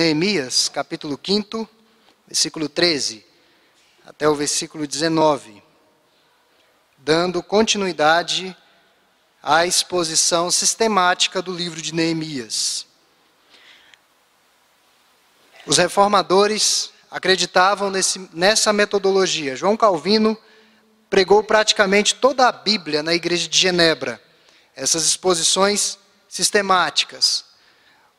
Neemias, capítulo 5, versículo 13, até o versículo 19, dando continuidade à exposição sistemática do livro de Neemias. Os reformadores acreditavam nessa metodologia. João Calvino pregou praticamente toda a Bíblia na igreja de Genebra, essas exposições sistemáticas.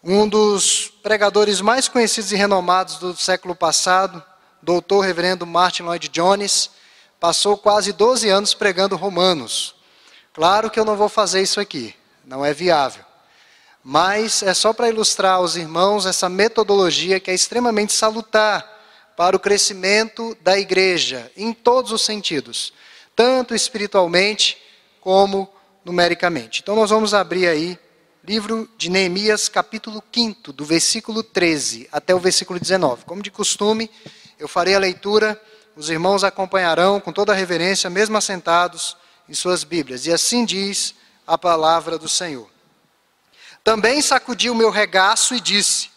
Um dos pregadores mais conhecidos e renomados do século passado, doutor reverendo Martin Lloyd-Jones, passou quase 12 anos pregando Romanos. Claro que eu não vou fazer isso aqui, não é viável. Mas é só para ilustrar aos irmãos essa metodologia que é extremamente salutar para o crescimento da igreja, em todos os sentidos, tanto espiritualmente como numericamente. Então nós vamos abrir aí livro de Neemias, capítulo 5, do versículo 13 até o versículo 19. Como de costume, eu farei a leitura, os irmãos acompanharão com toda a reverência, mesmo assentados em suas Bíblias. E assim diz a palavra do Senhor. Também sacudi o meu regaço e disse: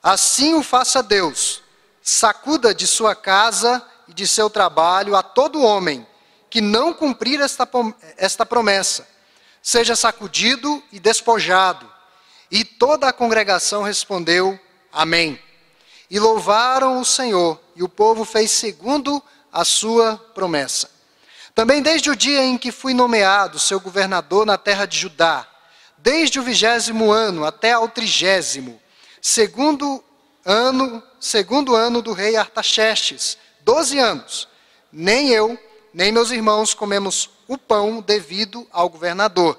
assim o faça Deus, sacuda de sua casa e de seu trabalho a todo homem que não cumprir esta promessa. Seja sacudido e despojado. E toda a congregação respondeu: amém. E louvaram o Senhor, e o povo fez segundo a sua promessa. Também desde o dia em que fui nomeado seu governador na terra de Judá, desde o 20º ano até ao 30º, segundo ano do rei Artaxerxes, 12 anos, nem eu, nem meus irmãos comemos o pão devido ao governador.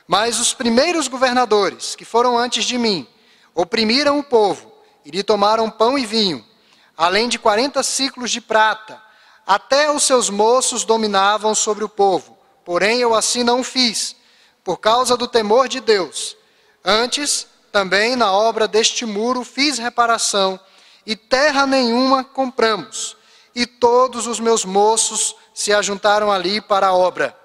Mas os primeiros governadores, que foram antes de mim, oprimiram o povo e lhe tomaram pão e vinho, além de 40 ciclos de prata. Até os seus moços dominavam sobre o povo. Porém eu assim não fiz, por causa do temor de Deus. Antes, também na obra deste muro fiz reparação, e terra nenhuma compramos. E todos os meus moços se ajuntaram ali para a obra.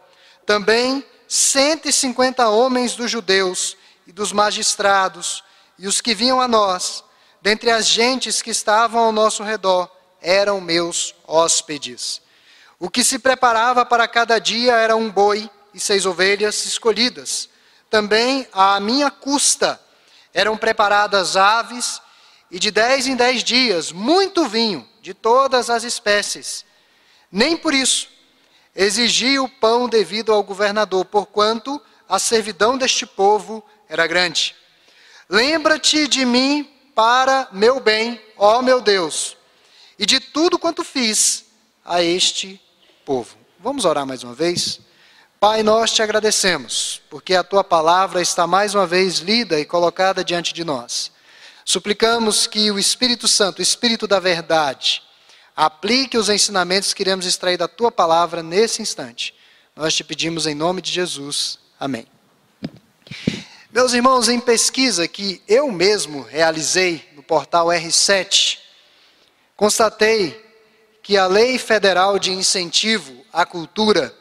Também 150 homens dos judeus e dos magistrados, e os que vinham a nós, dentre as gentes que estavam ao nosso redor, eram meus hóspedes. O que se preparava para cada dia era um boi e 6 ovelhas escolhidas. Também à minha custa eram preparadas aves, e de 10 em 10 dias, muito vinho de todas as espécies. Nem por isso exigi o pão devido ao governador, porquanto a servidão deste povo era grande. Lembra-te de mim para meu bem, ó meu Deus, e de tudo quanto fiz a este povo. Vamos orar mais uma vez? Pai, nós te agradecemos, porque a tua palavra está mais uma vez lida e colocada diante de nós. Suplicamos que o Espírito Santo, o Espírito da verdade, aplique os ensinamentos que iremos extrair da tua palavra nesse instante. Nós te pedimos em nome de Jesus. Amém. Meus irmãos, em pesquisa que eu mesmo realizei no portal R7, constatei que a Lei Federal de Incentivo à Cultura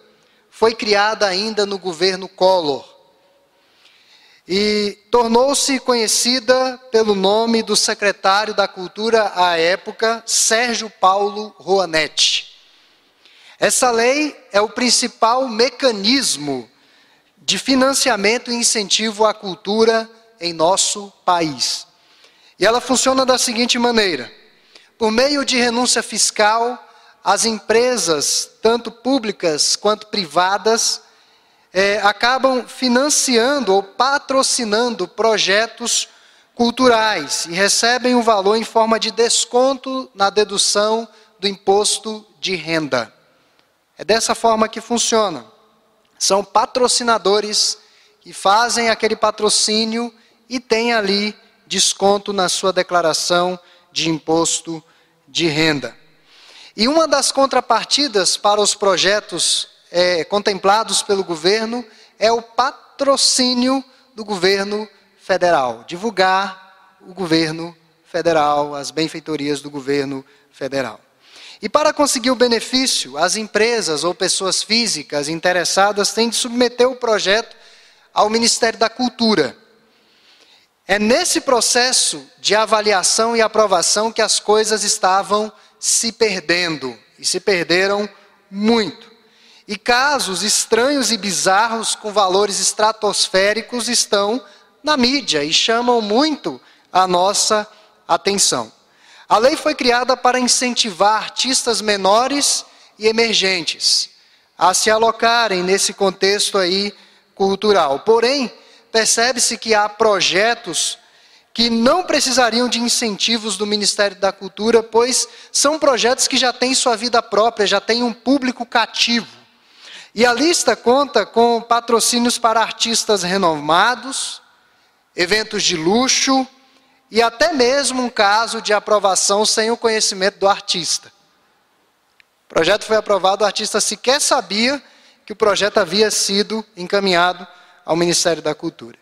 foi criada ainda no governo Collor e tornou-se conhecida pelo nome do secretário da Cultura à época, Sérgio Paulo Roanetti. Essa lei é o principal mecanismo de financiamento e incentivo à cultura em nosso país. E ela funciona da seguinte maneira: por meio de renúncia fiscal, as empresas, tanto públicas quanto privadas, acabam financiando ou patrocinando projetos culturais e recebem o valor em forma de desconto na dedução do imposto de renda. É dessa forma que funciona. São patrocinadores que fazem aquele patrocínio e têm ali desconto na sua declaração de imposto de renda. E uma das contrapartidas para os projetos contemplados pelo governo é o patrocínio do governo federal. Divulgar o governo federal, as benfeitorias do governo federal. E para conseguir o benefício, as empresas ou pessoas físicas interessadas têm de submeter o projeto ao Ministério da Cultura. É nesse processo de avaliação e aprovação que as coisas estavam se perdendo, e se perderam muito. E casos estranhos e bizarros com valores estratosféricos estão na mídia e chamam muito a nossa atenção. A lei foi criada para incentivar artistas menores e emergentes a se alocarem nesse contexto aí cultural. Porém, percebe-se que há projetos que não precisariam de incentivos do Ministério da Cultura, pois são projetos que já têm sua vida própria, já têm um público cativo. E a lista conta com patrocínios para artistas renomados, eventos de luxo e até mesmo um caso de aprovação sem o conhecimento do artista. O projeto foi aprovado, o artista sequer sabia que o projeto havia sido encaminhado ao Ministério da Cultura.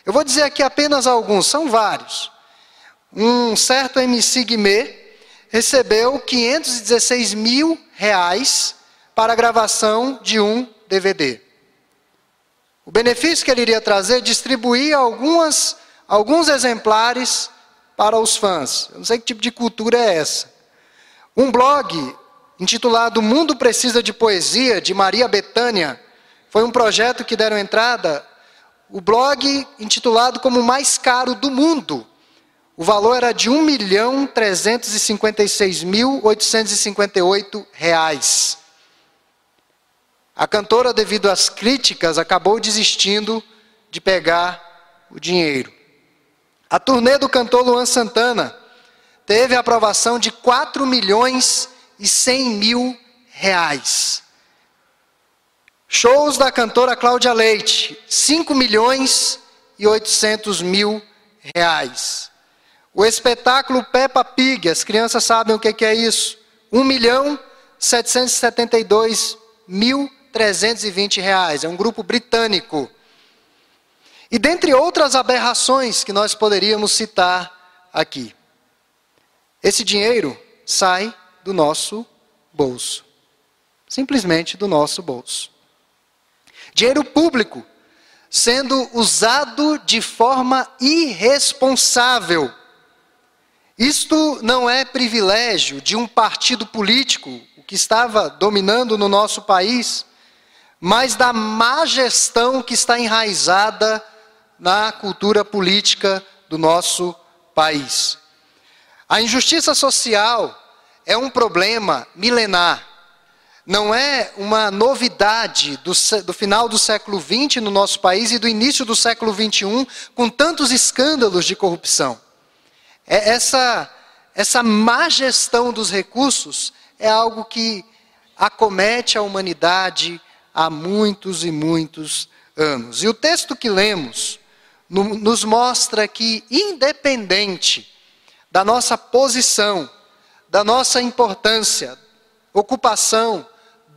Eu vou dizer aqui apenas alguns, são vários. Um certo MC Guimê recebeu R$516 mil para a gravação de um DVD. O benefício que ele iria trazer, distribuir alguns exemplares para os fãs. Eu não sei que tipo de cultura é essa. Um blog intitulado Mundo Precisa de Poesia, de Maria Bethânia, foi um projeto que deram entrada, o blog intitulado como o mais caro do mundo. O valor era de R$1.356.858. A cantora, devido às críticas, acabou desistindo de pegar o dinheiro. A turnê do cantor Luan Santana teve a aprovação de R$4.100.000. Shows da cantora Cláudia Leite, R$5.800.000. O espetáculo Peppa Pig, as crianças sabem o que é isso, R$1.772.320. É um grupo britânico. E dentre outras aberrações que nós poderíamos citar aqui. Esse dinheiro sai do nosso bolso. Simplesmente do nosso bolso. Dinheiro público sendo usado de forma irresponsável. Isto não é privilégio de um partido político, o que estava dominando no nosso país, mas da má gestão que está enraizada na cultura política do nosso país. A injustiça social é um problema milenar. Não é uma novidade do final do século XX no nosso país e do início do século XXI, com tantos escândalos de corrupção. Essa má gestão dos recursos é algo que acomete a humanidade há muitos e muitos anos. E o texto que lemos nos mostra que, independente da nossa posição, da nossa importância, ocupação,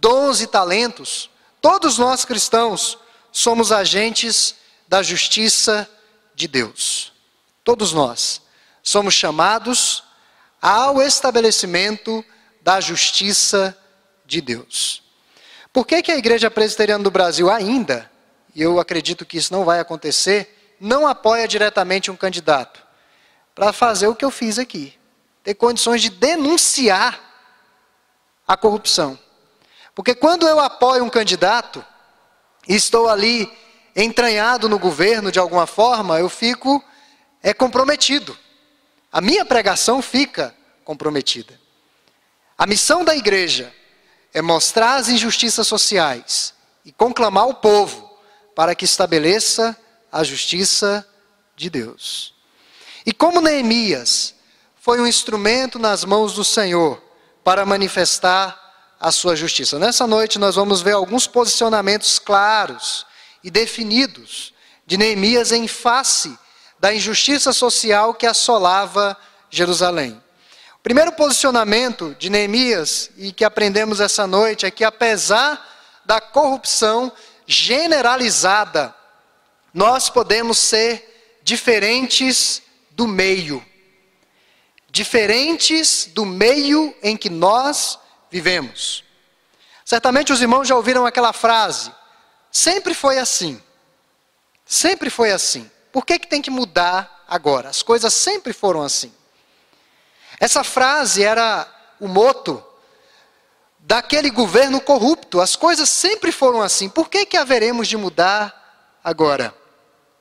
dons e talentos, todos nós cristãos somos agentes da justiça de Deus. Todos nós somos chamados ao estabelecimento da justiça de Deus. Por que a Igreja Presbiteriana do Brasil ainda, e eu acredito que isso não vai acontecer, não apoia diretamente um candidato? Para fazer o que eu fiz aqui. Ter condições de denunciar a corrupção. Porque quando eu apoio um candidato, e estou ali entranhado no governo de alguma forma, eu fico comprometido. A minha pregação fica comprometida. A missão da igreja é mostrar as injustiças sociais e conclamar o povo para que estabeleça a justiça de Deus. E como Neemias foi um instrumento nas mãos do Senhor para manifestar a sua justiça. Nessa noite nós vamos ver alguns posicionamentos claros e definidos de Neemias em face da injustiça social que assolava Jerusalém. O primeiro posicionamento de Neemias, e que aprendemos essa noite, é que apesar da corrupção generalizada, nós podemos ser diferentes do meio. Diferentes do meio em que nós vivemos. Certamente os irmãos já ouviram aquela frase, sempre foi assim. Sempre foi assim. Por que tem que mudar agora. As coisas sempre foram assim. Essa frase era o moto daquele governo corrupto. As coisas sempre foram assim. Por que haveremos de mudar agora?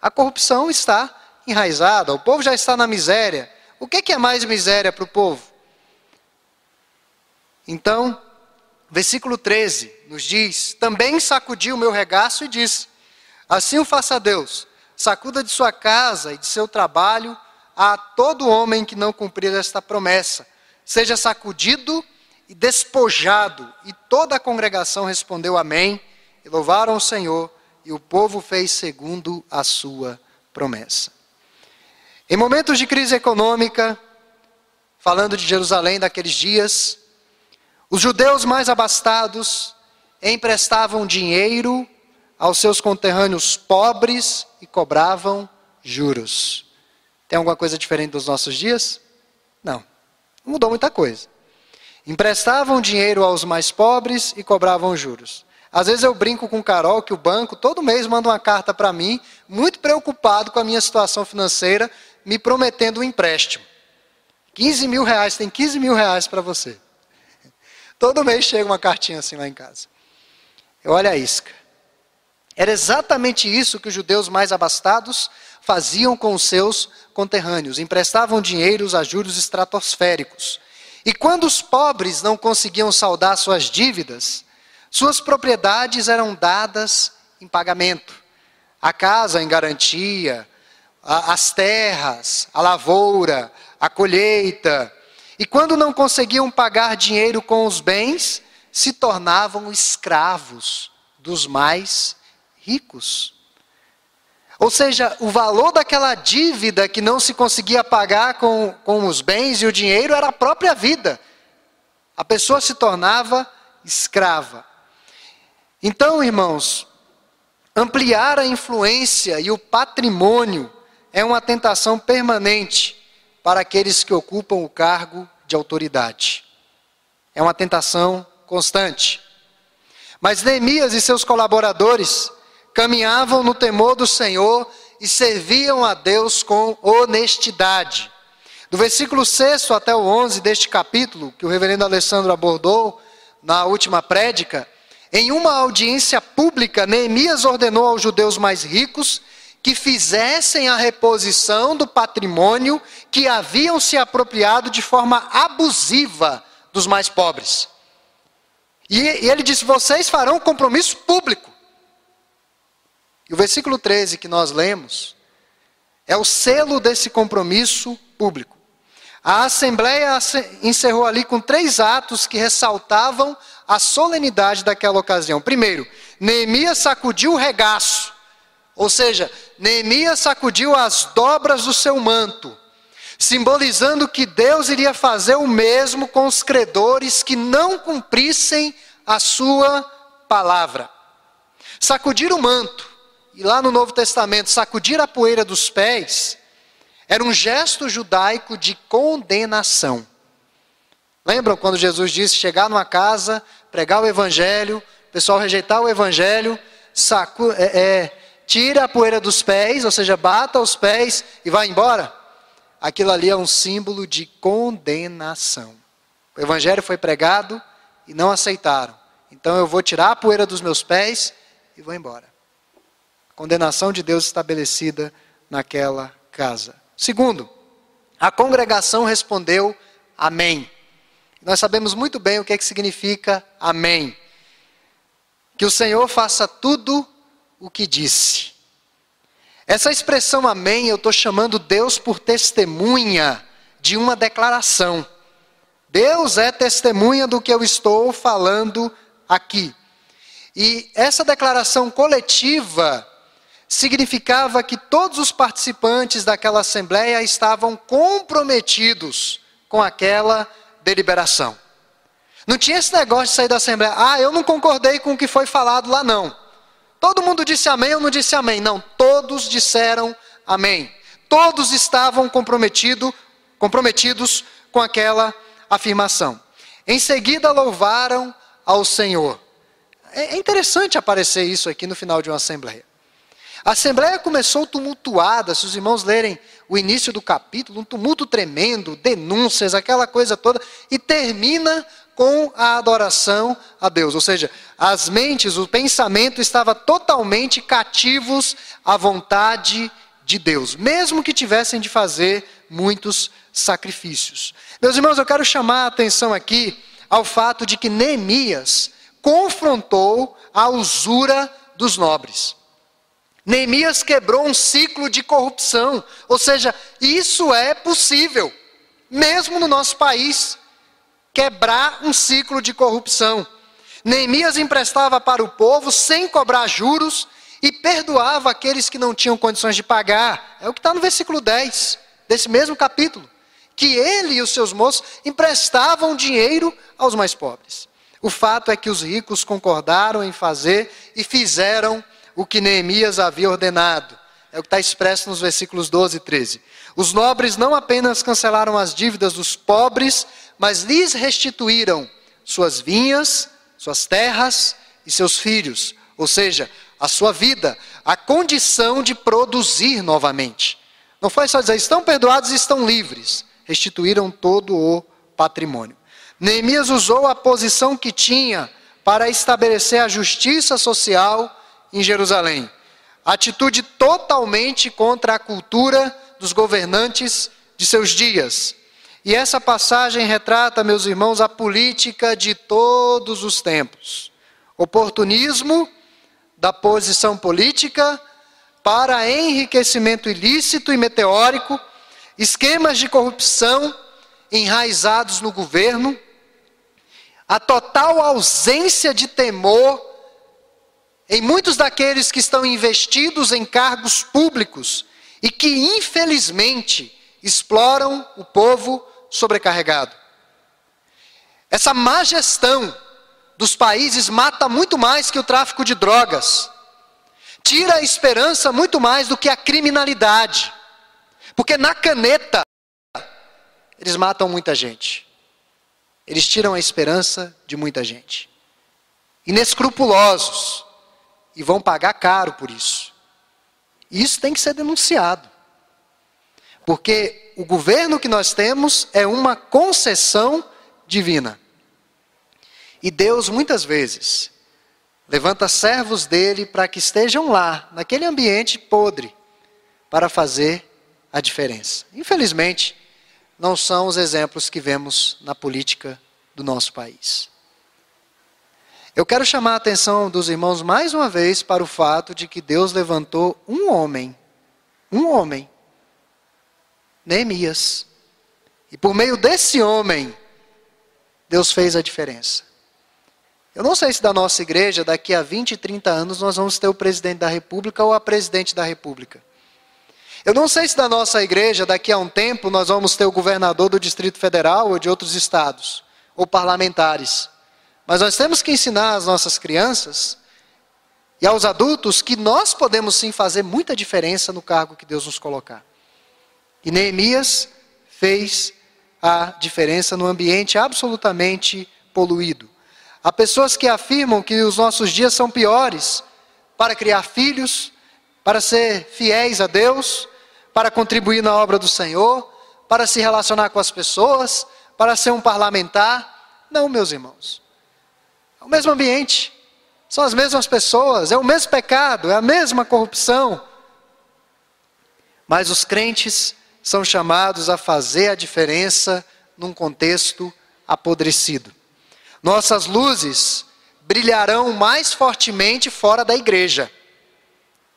A corrupção está enraizada, o povo já está na miséria. O que é mais miséria para o povo? Então, versículo 13 nos diz: também sacudiu o meu regaço e disse: assim o faça Deus, sacuda de sua casa e de seu trabalho a todo homem que não cumprir esta promessa. Seja sacudido e despojado. E toda a congregação respondeu amém, e louvaram o Senhor, e o povo fez segundo a sua promessa. Em momentos de crise econômica, falando de Jerusalém daqueles dias, os judeus mais abastados emprestavam dinheiro aos seus conterrâneos pobres e cobravam juros. Tem alguma coisa diferente dos nossos dias? Não mudou muita coisa. Emprestavam dinheiro aos mais pobres e cobravam juros. Às vezes eu brinco com o Carol que o banco todo mês manda uma carta para mim, muito preocupado com a minha situação financeira, me prometendo um empréstimo. 15 mil reais, tem 15 mil reais para você. Todo mês chega uma cartinha assim lá em casa. Olha a isca. Era exatamente isso que os judeus mais abastados faziam com os seus conterrâneos. Emprestavam dinheiros a juros estratosféricos. E quando os pobres não conseguiam saldar suas dívidas, suas propriedades eram dadas em pagamento. A casa em garantia, as terras, a lavoura, a colheita. E quando não conseguiam pagar dinheiro com os bens, se tornavam escravos dos mais ricos. Ou seja, o valor daquela dívida que não se conseguia pagar com os bens e o dinheiro era a própria vida. A pessoa se tornava escrava. Então, irmãos, ampliar a influência e o patrimônio é uma tentação permanente para aqueles que ocupam o cargo de autoridade. É uma tentação constante. Mas Neemias e seus colaboradores caminhavam no temor do Senhor e serviam a Deus com honestidade. Do versículo 6 até o 11 deste capítulo, que o reverendo Alessandro abordou na última prédica, em uma audiência pública, Neemias ordenou aos judeus mais ricos que fizessem a reposição do patrimônio que haviam se apropriado de forma abusiva dos mais pobres. E ele disse: vocês farão um compromisso público. E o versículo 13 que nós lemos é o selo desse compromisso público. A Assembleia encerrou ali com 3 atos que ressaltavam a solenidade daquela ocasião. Primeiro, Neemias sacudiu o regaço, ou seja, Neemias sacudiu as dobras do seu manto, simbolizando que Deus iria fazer o mesmo com os credores que não cumprissem a sua palavra. Sacudir o manto, e lá no Novo Testamento, sacudir a poeira dos pés, era um gesto judaico de condenação. Lembram quando Jesus disse: chegar numa casa, pregar o evangelho, o pessoal rejeitar o evangelho, tira a poeira dos pés, ou seja, bata os pés e vai embora? Aquilo ali é um símbolo de condenação. O evangelho foi pregado e não aceitaram. Então eu vou tirar a poeira dos meus pés e vou embora. Condenação de Deus estabelecida naquela casa. Segundo, a congregação respondeu amém. Nós sabemos muito bem o que significa amém. Que o Senhor faça tudo o que disse. Essa expressão amém, eu estou chamando Deus por testemunha de uma declaração. Deus é testemunha do que eu estou falando aqui. E essa declaração coletiva significava que todos os participantes daquela assembleia estavam comprometidos com aquela deliberação. Não tinha esse negócio de sair da assembleia: eu não concordei com o que foi falado lá não. Todo mundo disse amém, eu não disse amém. Não, todos disseram amém. Todos estavam comprometidos com aquela afirmação. Em seguida louvaram ao Senhor. É interessante aparecer isso aqui no final de uma assembleia. A assembleia começou tumultuada, se os irmãos lerem o início do capítulo, um tumulto tremendo, denúncias, aquela coisa toda, e termina com a adoração a Deus. Ou seja, as mentes, o pensamento estava totalmente cativos à vontade de Deus, mesmo que tivessem de fazer muitos sacrifícios. Meus irmãos, eu quero chamar a atenção aqui ao fato de que Neemias confrontou a usura dos nobres. Neemias quebrou um ciclo de corrupção, ou seja, isso é possível, mesmo no nosso país, quebrar um ciclo de corrupção. Neemias emprestava para o povo sem cobrar juros e perdoava aqueles que não tinham condições de pagar. É o que está no versículo 10 desse mesmo capítulo, que ele e os seus moços emprestavam dinheiro aos mais pobres. O fato é que os ricos concordaram em fazer e fizeram o que Neemias havia ordenado. É o que está expresso nos versículos 12 e 13. Os nobres não apenas cancelaram as dívidas dos pobres, mas lhes restituíram suas vinhas, suas terras e seus filhos. Ou seja, a sua vida, a condição de produzir novamente. Não foi só dizer, estão perdoados e estão livres. Restituíram todo o patrimônio. Neemias usou a posição que tinha para estabelecer a justiça social em Jerusalém. Atitude totalmente contra a cultura dos governantes de seus dias. E essa passagem retrata, meus irmãos, a política de todos os tempos. Oportunismo da posição política para enriquecimento ilícito e meteórico, esquemas de corrupção enraizados no governo, a total ausência de temor em muitos daqueles que estão investidos em cargos públicos e que, infelizmente, exploram o povo sobrecarregado. Essa má gestão dos países mata muito mais que o tráfico de drogas. Tira a esperança muito mais do que a criminalidade. Porque na caneta, eles matam muita gente. Eles tiram a esperança de muita gente. Inescrupulosos. E vão pagar caro por isso. E isso tem que ser denunciado. Porque o governo que nós temos é uma concessão divina. E Deus, muitas vezes, levanta servos dele para que estejam lá, naquele ambiente podre, para fazer a diferença. Infelizmente, não são os exemplos que vemos na política do nosso país. Eu quero chamar a atenção dos irmãos mais uma vez para o fato de que Deus levantou um homem, Neemias. E por meio desse homem, Deus fez a diferença. Eu não sei se da nossa igreja, daqui a 20, 30 anos, nós vamos ter o presidente da república ou a presidente da república. Eu não sei se da nossa igreja, daqui a um tempo, nós vamos ter o governador do Distrito Federal ou de outros estados, ou parlamentares. Mas nós temos que ensinar às nossas crianças e aos adultos que nós podemos sim fazer muita diferença no cargo que Deus nos colocar. E Neemias fez a diferença no ambiente absolutamente poluído. Há pessoas que afirmam que os nossos dias são piores para criar filhos, para ser fiéis a Deus, para contribuir na obra do Senhor, para se relacionar com as pessoas, para ser um parlamentar. Não, meus irmãos. É o mesmo ambiente, são as mesmas pessoas, é o mesmo pecado, é a mesma corrupção. Mas os crentes são chamados a fazer a diferença num contexto apodrecido. Nossas luzes brilharão mais fortemente fora da igreja,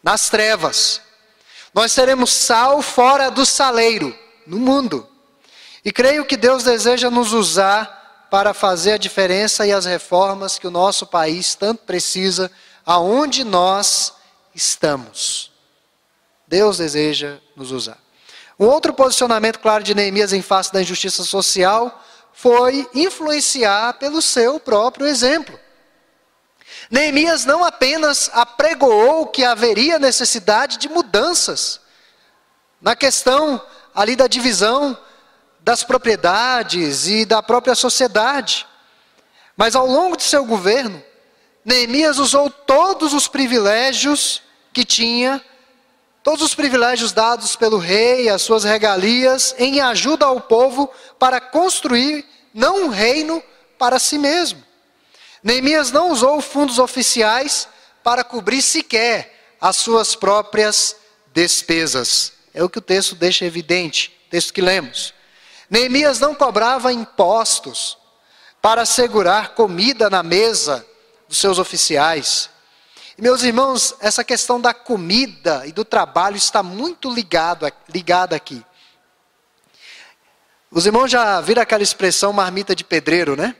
nas trevas. Nós seremos sal fora do saleiro, no mundo. E creio que Deus deseja nos usar para fazer a diferença e as reformas que o nosso país tanto precisa, aonde nós estamos. Deus deseja nos usar. Um outro posicionamento claro de Neemias em face da injustiça social foi influenciar pelo seu próprio exemplo. Neemias não apenas apregoou que haveria necessidade de mudanças na questão ali da divisão das propriedades e da própria sociedade. Mas ao longo de seu governo, Neemias usou todos os privilégios que tinha todos os privilégios dados pelo rei, as suas regalias, em ajuda ao povo para construir não um reino para si mesmo. Neemias não usou fundos oficiais para cobrir sequer as suas próprias despesas. É o que o texto deixa evidente, o texto que lemos. Neemias não cobrava impostos para assegurar comida na mesa dos seus oficiais. E, meus irmãos, essa questão da comida e do trabalho está muito ligada aqui. Os irmãos já viram aquela expressão marmita de pedreiro, né?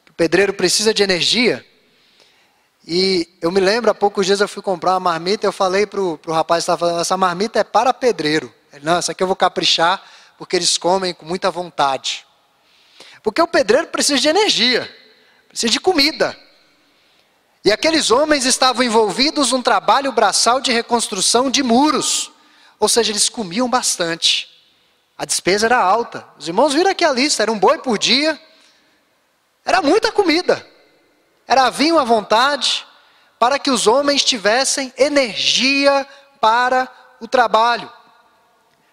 O pedreiro precisa de energia. E eu me lembro, há poucos dias eu fui comprar uma marmita e eu falei para o rapaz que estava falando, essa marmita é para pedreiro. Ele, não, essa aqui eu vou caprichar porque eles comem com muita vontade. Porque o pedreiro precisa de energia, precisa de comida. E aqueles homens estavam envolvidos num trabalho braçal de reconstrução de muros. Ou seja, eles comiam bastante. A despesa era alta. Os irmãos viram aqui a lista, era um boi por dia. Era muita comida. Era vinho à vontade, para que os homens tivessem energia para o trabalho.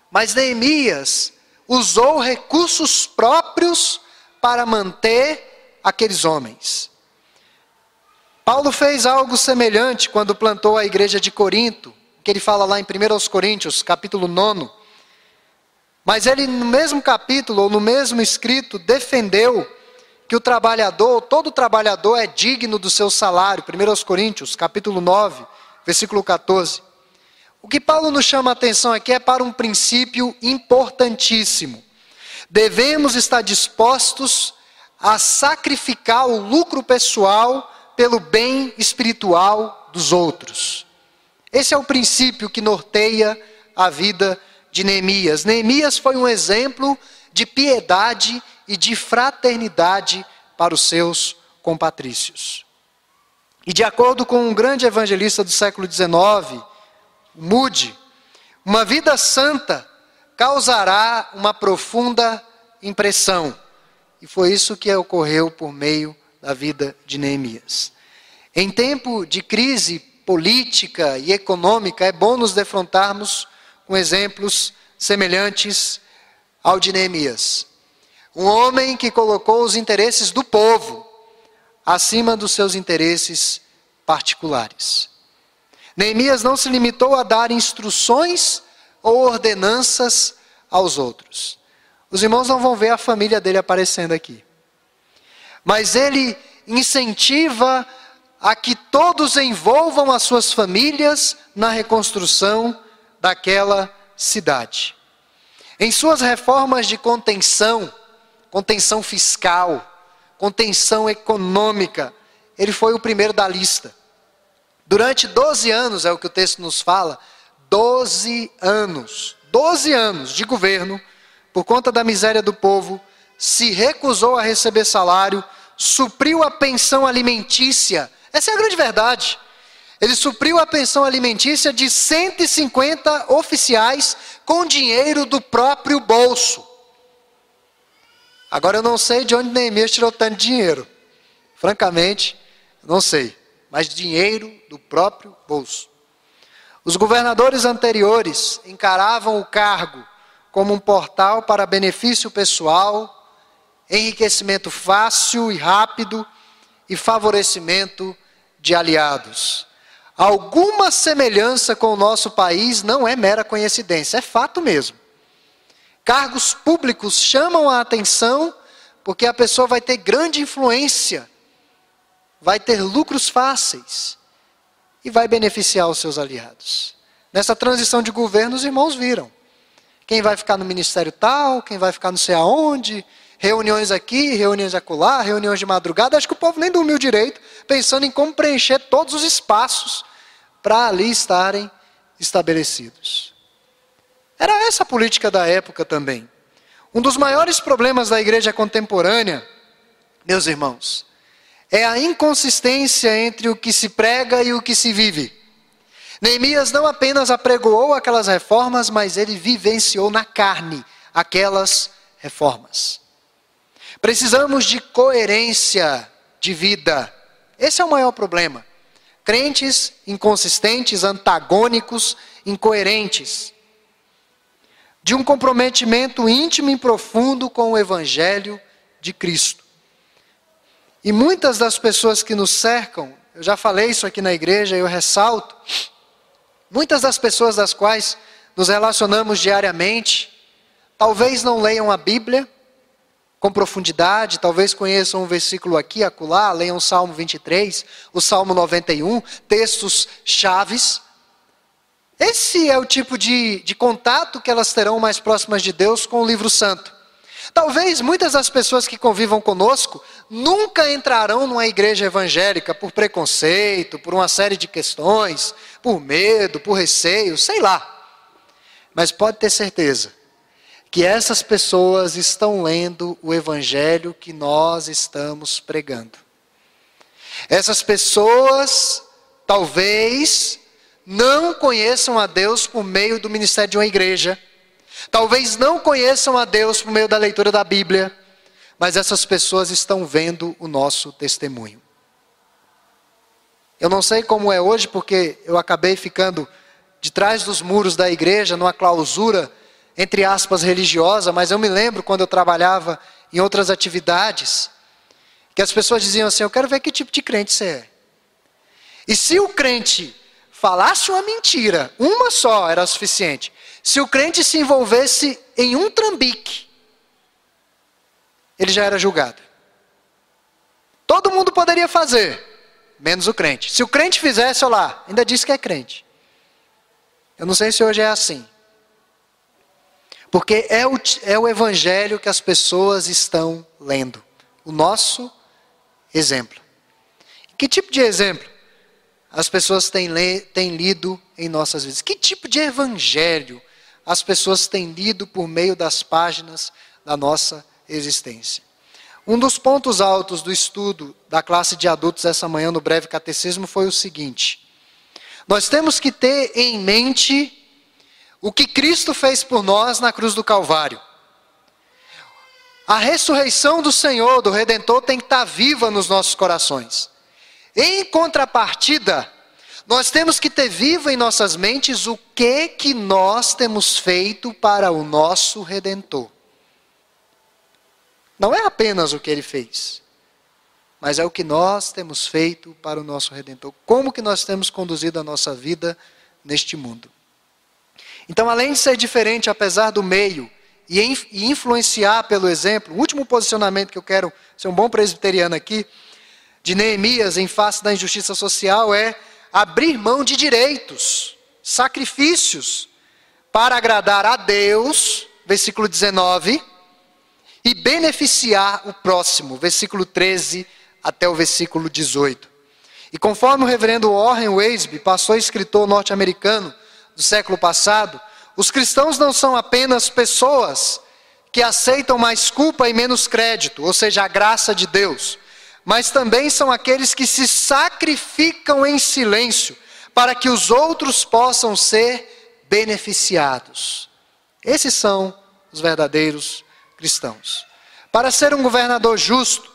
Mas Neemias usou recursos próprios para manter aqueles homens. Paulo fez algo semelhante quando plantou a igreja de Corinto, que ele fala lá em 1 Coríntios, capítulo 9. Mas ele no mesmo capítulo, ou no mesmo escrito, defendeu que o trabalhador, todo trabalhador é digno do seu salário. 1 Coríntios, capítulo 9, versículo 14. O que Paulo nos chama a atenção aqui é para um princípio importantíssimo. Devemos estar dispostos a sacrificar o lucro pessoal pelo bem espiritual dos outros. Esse é o princípio que norteia a vida de Neemias. Neemias foi um exemplo de piedade e de fraternidade para os seus compatrícios. E de acordo com um grande evangelista do século XIX, Moody, uma vida santa causará uma profunda impressão. E foi isso que ocorreu por meio da vida de Neemias. Em tempo de crise política e econômica, é bom nos defrontarmos com exemplos semelhantes ao de Neemias. Um homem que colocou os interesses do povo acima dos seus interesses particulares. Neemias não se limitou a dar instruções ou ordenanças aos outros. Os irmãos não vão ver a família dele aparecendo aqui. Mas ele incentiva a que todos envolvam as suas famílias na reconstrução daquela cidade. Em suas reformas de contenção fiscal, contenção econômica, ele foi o primeiro da lista. Durante 12 anos, é o que o texto nos fala, 12 anos de governo, por conta da miséria do povo, se recusou a receber salário, supriu a pensão alimentícia. Essa é a grande verdade. Ele supriu a pensão alimentícia de 150 oficiais com dinheiro do próprio bolso. Agora eu não sei de onde Neemias tirou tanto dinheiro. Francamente, não sei. Mas dinheiro do próprio bolso. Os governadores anteriores encaravam o cargo como um portal para benefício pessoal, enriquecimento fácil e rápido e favorecimento de aliados. Alguma semelhança com o nosso país não é mera coincidência, é fato mesmo. Cargos públicos chamam a atenção porque a pessoa vai ter grande influência, vai ter lucros fáceis e vai beneficiar os seus aliados. Nessa transição de governo, os irmãos viram. Quem vai ficar no ministério tal, quem vai ficar não sei aonde, reuniões aqui, reuniões acolá, reuniões de madrugada. Acho que o povo nem dormiu direito, pensando em como preencher todos os espaços para ali estarem estabelecidos. Era essa a política da época também. Um dos maiores problemas da igreja contemporânea, meus irmãos, é a inconsistência entre o que se prega e o que se vive. Neemias não apenas apregoou aquelas reformas, mas ele vivenciou na carne aquelas reformas. Precisamos de coerência de vida. Esse é o maior problema. Crentes inconsistentes, antagônicos incoerentes, de um comprometimento íntimo e profundo com o Evangelho de Cristo. E muitas das pessoas que nos cercam, eu já falei isso aqui na igreja, eu ressalto, muitas das pessoas das quais nos relacionamos diariamente, talvez não leiam a Bíblia com profundidade, talvez conheçam um versículo aqui, acolá, leiam o Salmo 23, o Salmo 91, textos chaves. Esse é o tipo de contato que elas terão mais próximas de Deus com o livro santo. Talvez muitas das pessoas que convivam conosco nunca entrarão numa igreja evangélica por preconceito, por uma série de questões, por medo, por receio, sei lá. Mas pode ter certeza que essas pessoas estão lendo o evangelho que nós estamos pregando. Essas pessoas, talvez, não conheçam a Deus por meio do ministério de uma igreja. Talvez não conheçam a Deus por meio da leitura da Bíblia. Mas essas pessoas estão vendo o nosso testemunho. Eu não sei como é hoje, porque eu acabei ficando de trás dos muros da igreja, numa clausura, entre aspas, religiosa, mas eu me lembro quando eu trabalhava em outras atividades, que as pessoas diziam assim, eu quero ver que tipo de crente você é. E se o crente falasse uma mentira, uma só era suficiente. Se o crente se envolvesse em um trambique, ele já era julgado. Todo mundo poderia fazer, menos o crente. Se o crente fizesse, olha lá, ainda disse que é crente. Eu não sei se hoje é assim. Porque é o evangelho que as pessoas estão lendo. O nosso exemplo. Que tipo de exemplo as pessoas têm lido em nossas vidas? Que tipo de evangelho as pessoas têm lido por meio das páginas da nossa existência? Um dos pontos altos do estudo da classe de adultos essa manhã no breve catecismo foi o seguinte. Nós temos que ter em mente o que Cristo fez por nós na cruz do Calvário. A ressurreição do Senhor, do Redentor, tem que estar viva nos nossos corações. Em contrapartida, nós temos que ter vivo em nossas mentes o que nós temos feito para o nosso Redentor. Não é apenas o que Ele fez, mas é o que nós temos feito para o nosso Redentor. Como que nós temos conduzido a nossa vida neste mundo. Então, além de ser diferente, apesar do meio, e influenciar pelo exemplo, o último posicionamento que eu quero ser um bom presbiteriano aqui, de Neemias em face da injustiça social, é abrir mão de direitos, sacrifícios, para agradar a Deus, versículo 19, e beneficiar o próximo, versículo 13 até o versículo 18. E conforme o reverendo Warren Wiersbe, pastor e escritor norte-americano do século passado, os cristãos não são apenas pessoas que aceitam mais culpa e menos crédito, ou seja, a graça de Deus, mas também são aqueles que se sacrificam em silêncio para que os outros possam ser beneficiados. Esses são os verdadeiros cristãos. Para ser um governador justo,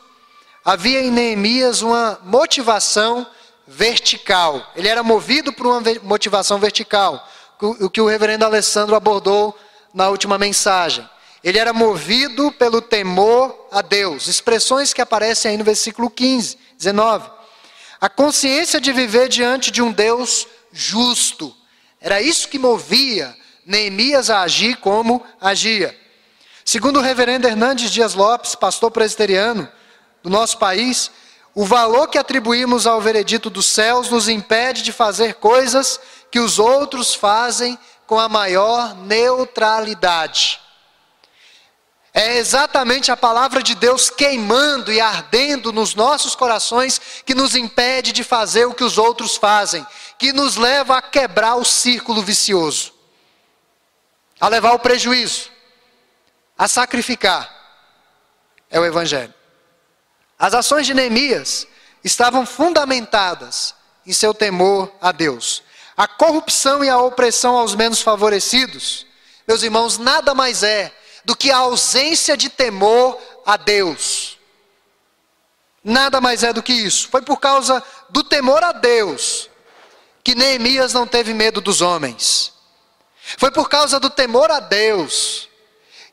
havia em Neemias uma motivação vertical. Ele era movido por uma motivação vertical, o que o reverendo Alessandro abordou na última mensagem. Ele era movido pelo temor a Deus. Expressões que aparecem aí no versículo 15, 19. A consciência de viver diante de um Deus justo. Era isso que movia Neemias a agir como agia. Segundo o reverendo Hernandes Dias Lopes, pastor presbiteriano do nosso país, o valor que atribuímos ao veredito dos céus nos impede de fazer coisas que os outros fazem com a maior neutralidade. É exatamente a palavra de Deus queimando e ardendo nos nossos corações que nos impede de fazer o que os outros fazem, que nos leva a quebrar o círculo vicioso, a levar o prejuízo, a sacrificar. É o Evangelho. As ações de Neemias estavam fundamentadas em seu temor a Deus. A corrupção e a opressão aos menos favorecidos, meus irmãos, nada mais é do que a ausência de temor a Deus. Nada mais é do que isso. Foi por causa do temor a Deus que Neemias não teve medo dos homens. Foi por causa do temor a Deus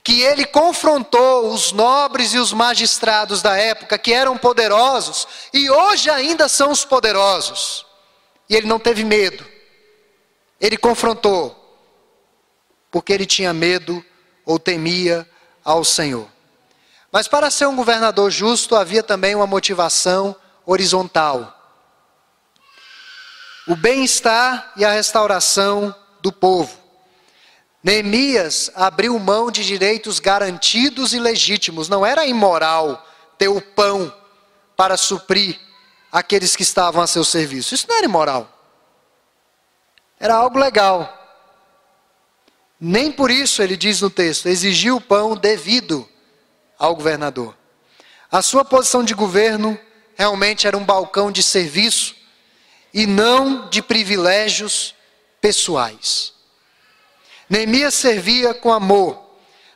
que ele confrontou os nobres e os magistrados da época, que eram poderosos, e hoje ainda são os poderosos. E ele não teve medo. Ele confrontou, porque ele tinha medo ou temia ao Senhor. Mas para ser um governador justo, havia também uma motivação horizontal. O bem-estar e a restauração do povo. Neemias abriu mão de direitos garantidos e legítimos. Não era imoral ter o pão para suprir aqueles que estavam a seu serviço. Isso não era imoral. Era algo legal. Nem por isso, ele diz no texto, exigiu o pão devido ao governador. A sua posição de governo realmente era um balcão de serviço e não de privilégios pessoais. Neemias servia com amor.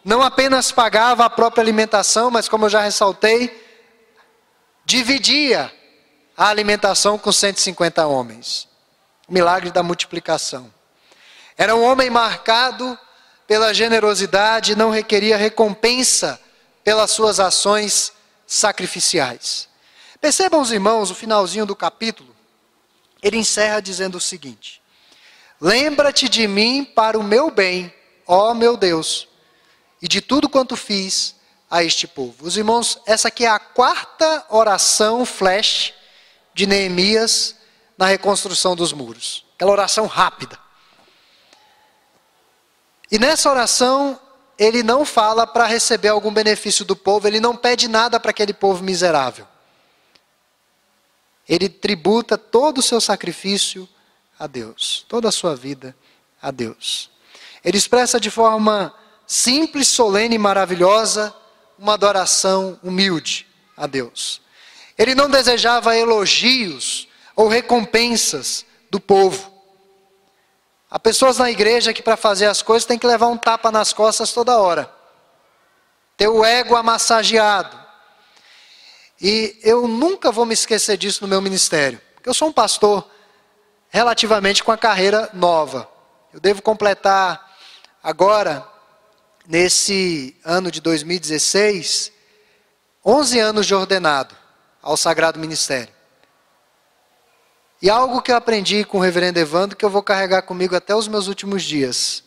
Não apenas pagava a própria alimentação, mas como eu já ressaltei, dividia a alimentação com 150 homens. O milagre da multiplicação. Era um homem marcado pela generosidade, não requeria recompensa pelas suas ações sacrificiais. Percebam os irmãos, o finalzinho do capítulo, ele encerra dizendo o seguinte: lembra-te de mim para o meu bem, ó meu Deus, e de tudo quanto fiz a este povo. Os irmãos, essa aqui é a 4ª oração flash de Neemias na reconstrução dos muros. Aquela oração rápida. E nessa oração, ele não fala para receber algum benefício do povo, ele não pede nada para aquele povo miserável. Ele tributa todo o seu sacrifício a Deus, toda a sua vida a Deus. Ele expressa de forma simples, solene e maravilhosa uma adoração humilde a Deus. Ele não desejava elogios ou recompensas do povo. Há pessoas na igreja que para fazer as coisas tem que levar um tapa nas costas toda hora. Ter o ego amassageado. E eu nunca vou me esquecer disso no meu ministério. Porque eu sou um pastor relativamente com a carreira nova. Eu devo completar agora, nesse ano de 2016, 11 anos de ordenado ao Sagrado Ministério. E algo que eu aprendi com o reverendo Evandro, que eu vou carregar comigo até os meus últimos dias.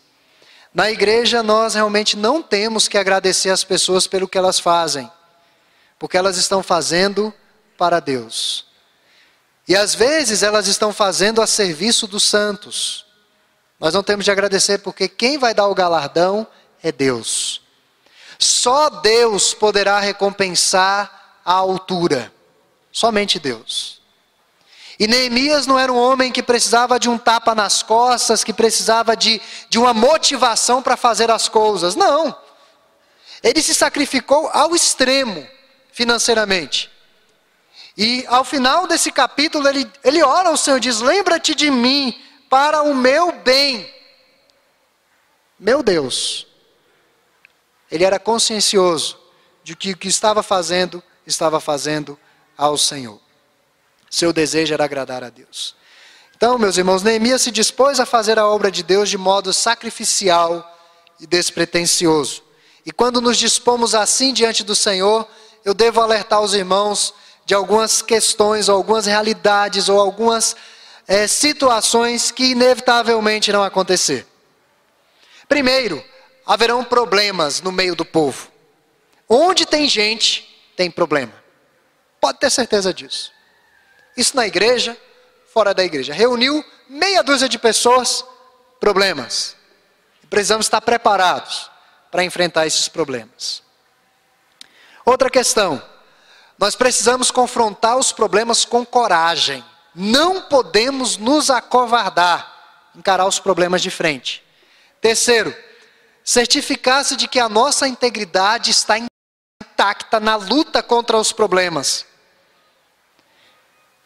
Na igreja, nós realmente não temos que agradecer as pessoas pelo que elas fazem, porque elas estão fazendo para Deus. E às vezes elas estão fazendo a serviço dos santos. Nós não temos de agradecer, porque quem vai dar o galardão é Deus. Só Deus poderá recompensar a altura. Somente Deus. E Neemias não era um homem que precisava de um tapa nas costas, que precisava de uma motivação para fazer as coisas. Não. Ele se sacrificou ao extremo, financeiramente. E ao final desse capítulo, ele ora ao Senhor e diz: lembra-te de mim para o meu bem. Meu Deus. Ele era consciencioso de que o que estava fazendo ao Senhor. Seu desejo era agradar a Deus. Então, meus irmãos, Neemias se dispôs a fazer a obra de Deus de modo sacrificial e despretensioso. E quando nos dispomos assim diante do Senhor, eu devo alertar os irmãos de algumas questões, ou algumas realidades, ou algumas situações que inevitavelmente irão acontecer. Primeiro, haverão problemas no meio do povo. Onde tem gente, tem problema. Pode ter certeza disso. Isso na igreja, fora da igreja. Reuniu meia dúzia de pessoas, problemas. Precisamos estar preparados para enfrentar esses problemas. Outra questão. Nós precisamos confrontar os problemas com coragem. Não podemos nos acovardar, encarar os problemas de frente. Terceiro, certificar-se de que a nossa integridade está intacta na luta contra os problemas.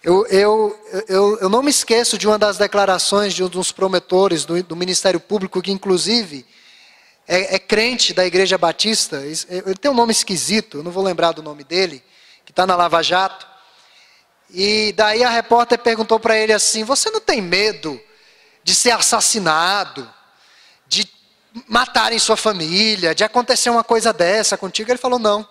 Eu não me esqueço de uma das declarações de um dos promotores do Ministério Público, que inclusive é crente da Igreja Batista. Ele tem um nome esquisito, eu não vou lembrar do nome dele, que está na Lava Jato. E daí a repórter perguntou para ele assim: você não tem medo de ser assassinado, de matarem sua família, de acontecer uma coisa dessa contigo. Ele falou, não,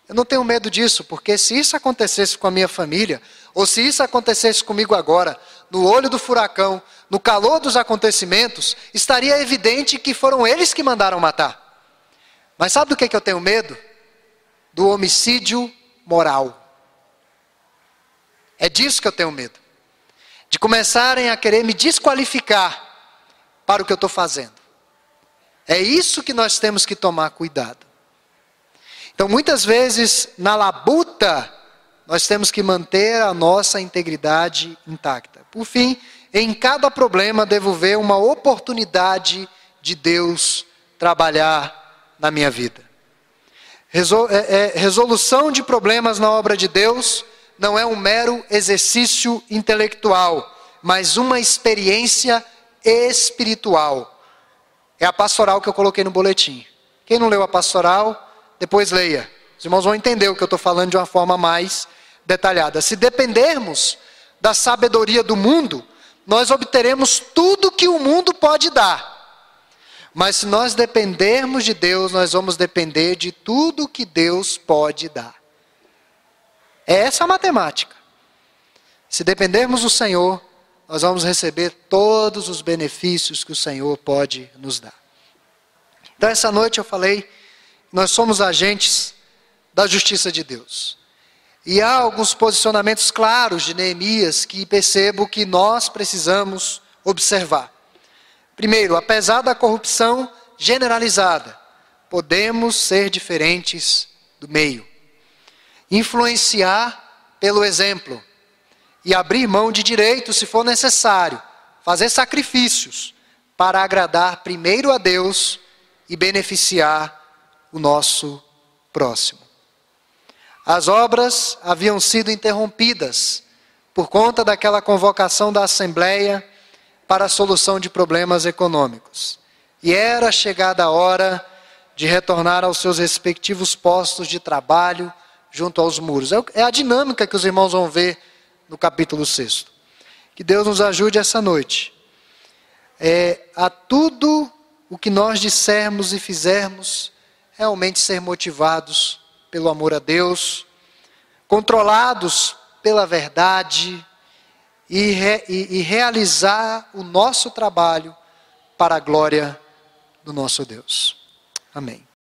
eu não tenho medo disso, porque se isso acontecesse com a minha família, ou se isso acontecesse comigo agora, no olho do furacão, no calor dos acontecimentos, estaria evidente que foram eles que mandaram matar. Mas sabe do que eu tenho medo? Do homicídio moral. É disso que eu tenho medo. De começarem a querer me desqualificar para o que eu estou fazendo. É isso que nós temos que tomar cuidado. Então, muitas vezes, na labuta, nós temos que manter a nossa integridade intacta. Por fim, em cada problema, devo ver uma oportunidade de Deus trabalhar na minha vida. Resolução de problemas na obra de Deus não é um mero exercício intelectual, mas uma experiência espiritual. É a pastoral que eu coloquei no boletim. Quem não leu a pastoral, depois leia. Os irmãos vão entender o que eu estou falando de uma forma mais detalhada. Se dependermos da sabedoria do mundo, nós obteremos tudo que o mundo pode dar. Mas se nós dependermos de Deus, nós vamos depender de tudo que Deus pode dar. É essa a matemática. Se dependermos do Senhor, nós vamos receber todos os benefícios que o Senhor pode nos dar. Então, essa noite eu falei, nós somos agentes da justiça de Deus. E há alguns posicionamentos claros de Neemias que percebo que nós precisamos observar. Primeiro, apesar da corrupção generalizada, podemos ser diferentes do meio. Influenciar pelo exemplo. E abrir mão de direitos se for necessário. Fazer sacrifícios para agradar primeiro a Deus e beneficiar o nosso próximo. As obras haviam sido interrompidas por conta daquela convocação da Assembleia para a solução de problemas econômicos. E era chegada a hora de retornar aos seus respectivos postos de trabalho junto aos muros. É a dinâmica que os irmãos vão ver no capítulo 6. Que Deus nos ajude essa noite. A tudo o que nós dissermos e fizermos, realmente ser motivados pelo amor a Deus, controlados pela verdade e realizar o nosso trabalho para a glória do nosso Deus. Amém.